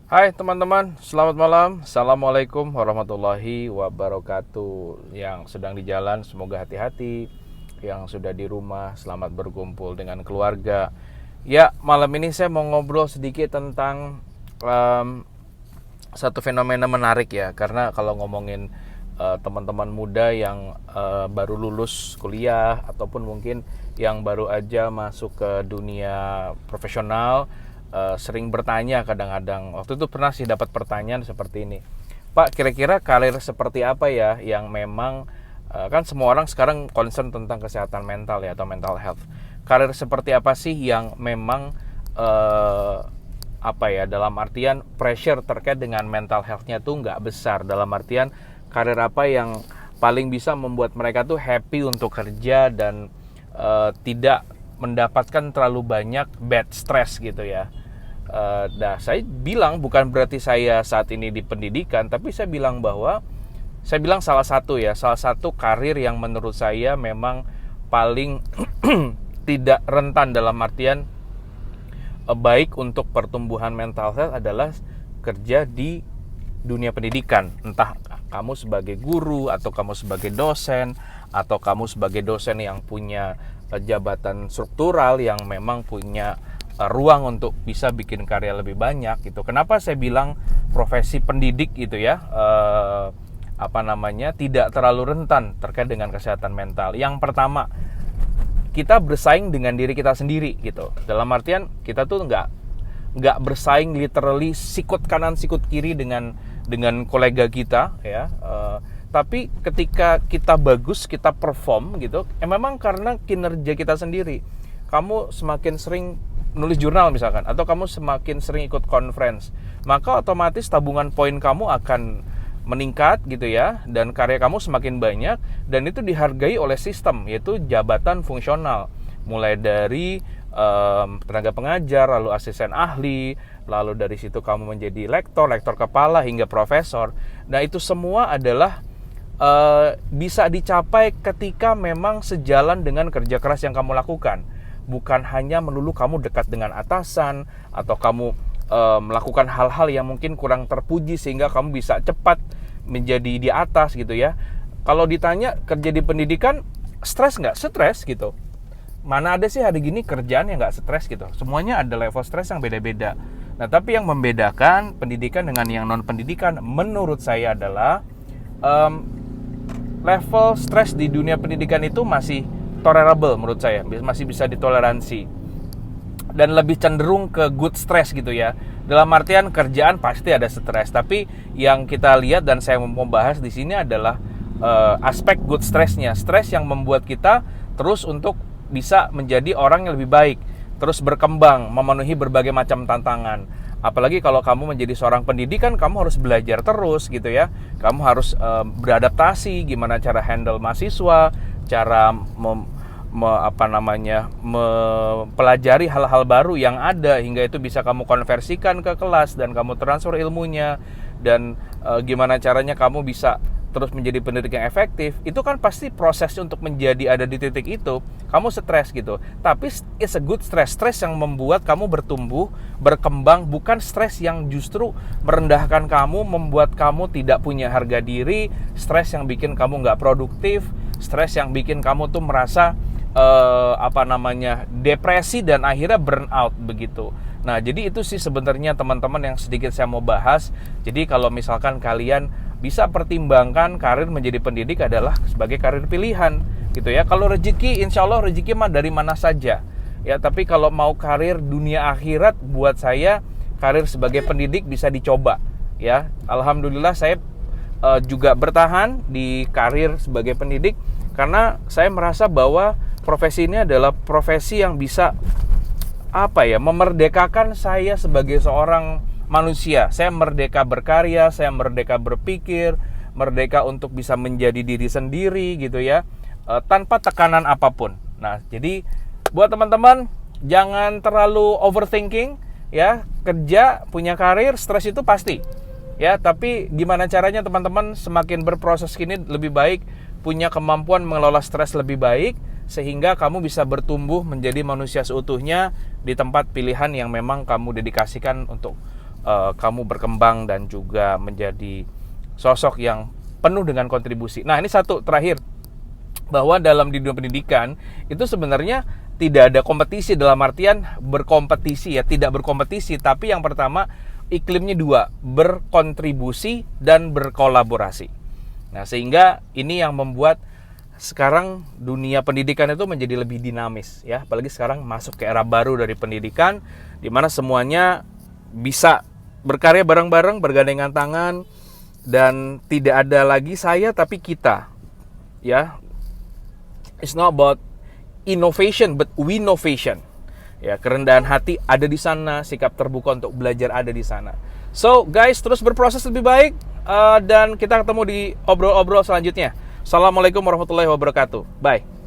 Hai teman-teman, selamat malam. Assalamualaikum warahmatullahi wabarakatuh. Yang sedang di jalan semoga hati-hati. Yang sudah di rumah selamat berkumpul dengan keluarga. Ya, malam ini saya mau ngobrol sedikit tentang satu fenomena menarik ya. Karena kalau ngomongin teman-teman muda yang baru lulus kuliah ataupun mungkin yang baru aja masuk ke dunia profesional, sering bertanya kadang-kadang. Waktu itu pernah sih dapat pertanyaan seperti ini, Pak, kira-kira karir seperti apa ya yang memang kan semua orang sekarang concern tentang kesehatan mental ya, atau mental health. Karir seperti apa sih yang memang apa ya, dalam artian pressure terkait dengan mental health-nya tuh nggak besar, dalam artian karir apa yang paling bisa membuat mereka tuh happy untuk kerja dan tidak mendapatkan terlalu banyak bad stress gitu ya. Nah, saya bilang bukan berarti saya saat ini di pendidikan, tapi saya bilang bahwa salah satu karir yang menurut saya memang paling tidak rentan, dalam artian baik untuk pertumbuhan mental health adalah kerja di dunia pendidikan. Entah kamu sebagai guru, atau kamu sebagai dosen, atau kamu sebagai dosen yang punya jabatan struktural, yang memang punya ruang untuk bisa bikin karya lebih banyak gitu. Kenapa saya bilang profesi pendidik gitu ya, tidak terlalu rentan terkait dengan kesehatan mental. Yang pertama, kita bersaing dengan diri kita sendiri gitu. Dalam artian kita tuh nggak bersaing literally sikut kanan sikut kiri dengan kolega kita ya. Tapi ketika kita bagus, kita perform gitu, memang karena kinerja kita sendiri. Kamu semakin sering nulis jurnal misalkan, atau kamu semakin sering ikut conference, maka otomatis tabungan poin kamu akan meningkat gitu ya, dan karya kamu semakin banyak, dan itu dihargai oleh sistem, yaitu jabatan fungsional, mulai dari tenaga pengajar, lalu asisten ahli, lalu dari situ kamu menjadi lektor kepala, hingga profesor. Nah, itu semua adalah bisa dicapai ketika memang sejalan dengan kerja keras yang kamu lakukan. Bukan hanya melulu kamu dekat dengan atasan, atau kamu melakukan hal-hal yang mungkin kurang terpuji sehingga kamu bisa cepat menjadi di atas gitu ya. Kalau ditanya kerja di pendidikan stres nggak? Stres gitu. Mana ada sih hari gini kerjaan yang nggak stres gitu. Semuanya ada level stres yang beda-beda. Nah, tapi yang membedakan pendidikan dengan yang non pendidikan menurut saya adalah level stres di dunia pendidikan itu masih tolerable menurut saya, masih bisa ditoleransi, dan lebih cenderung ke good stress gitu ya. Dalam artian kerjaan pasti ada stres, tapi yang kita lihat dan saya mau bahas di sini adalah aspek good stressnya, stres yang membuat kita terus untuk bisa menjadi orang yang lebih baik, terus berkembang, memenuhi berbagai macam tantangan. Apalagi kalau kamu menjadi seorang pendidik kan, kamu harus belajar terus gitu ya. Kamu harus beradaptasi, gimana cara handle mahasiswa, cara mempelajari hal-hal baru yang ada, hingga itu bisa kamu konversikan ke kelas dan kamu transfer ilmunya, dan gimana caranya kamu bisa terus menjadi pendidik yang efektif. Itu kan pasti prosesnya untuk menjadi ada di titik itu, kamu stres gitu. Tapi it's a good stress, stres yang membuat kamu bertumbuh, berkembang, bukan stres yang justru merendahkan kamu, membuat kamu tidak punya harga diri, stres yang bikin kamu nggak produktif, stres yang bikin kamu tuh merasa depresi dan akhirnya burnout begitu. Nah, jadi itu sih sebenarnya teman-teman yang sedikit saya mau bahas. Jadi kalau misalkan kalian bisa pertimbangkan karir menjadi pendidik adalah sebagai karir pilihan gitu ya. Kalau rezeki, insya Allah rezeki mah dari mana saja ya. Tapi kalau mau karir dunia akhirat, buat saya karir sebagai pendidik bisa dicoba ya. Alhamdulillah saya juga bertahan di karir sebagai pendidik, karena saya merasa bahwa profesi ini adalah profesi yang bisa memerdekakan saya sebagai seorang manusia. Saya merdeka berkarya, saya merdeka berpikir, merdeka untuk bisa menjadi diri sendiri gitu ya, tanpa tekanan apapun. Nah, jadi buat teman-teman jangan terlalu overthinking ya. Kerja, punya karir, stres itu pasti ya, tapi gimana caranya teman-teman semakin berproses kini lebih baik, punya kemampuan mengelola stres lebih baik, sehingga kamu bisa bertumbuh menjadi manusia seutuhnya di tempat pilihan yang memang kamu dedikasikan untuk kamu berkembang dan juga menjadi sosok yang penuh dengan kontribusi. Nah, ini satu terakhir, bahwa dalam di dunia pendidikan itu sebenarnya tidak ada kompetisi dalam artian berkompetisi ya, tidak berkompetisi, tapi yang pertama iklimnya dua, berkontribusi dan berkolaborasi. Nah, sehingga ini yang membuat sekarang dunia pendidikan itu menjadi lebih dinamis ya, apalagi sekarang masuk ke era baru dari pendidikan di mana semuanya bisa berkarya bareng-bareng, bergandengan tangan, dan tidak ada lagi saya tapi kita ya. It's not about innovation but winnovation ya. Kerendahan hati ada di sana, sikap terbuka untuk belajar ada di sana. So guys, terus berproses lebih baik, dan kita ketemu di obrol-obrol selanjutnya. Assalamualaikum warahmatullahi wabarakatuh. Bye.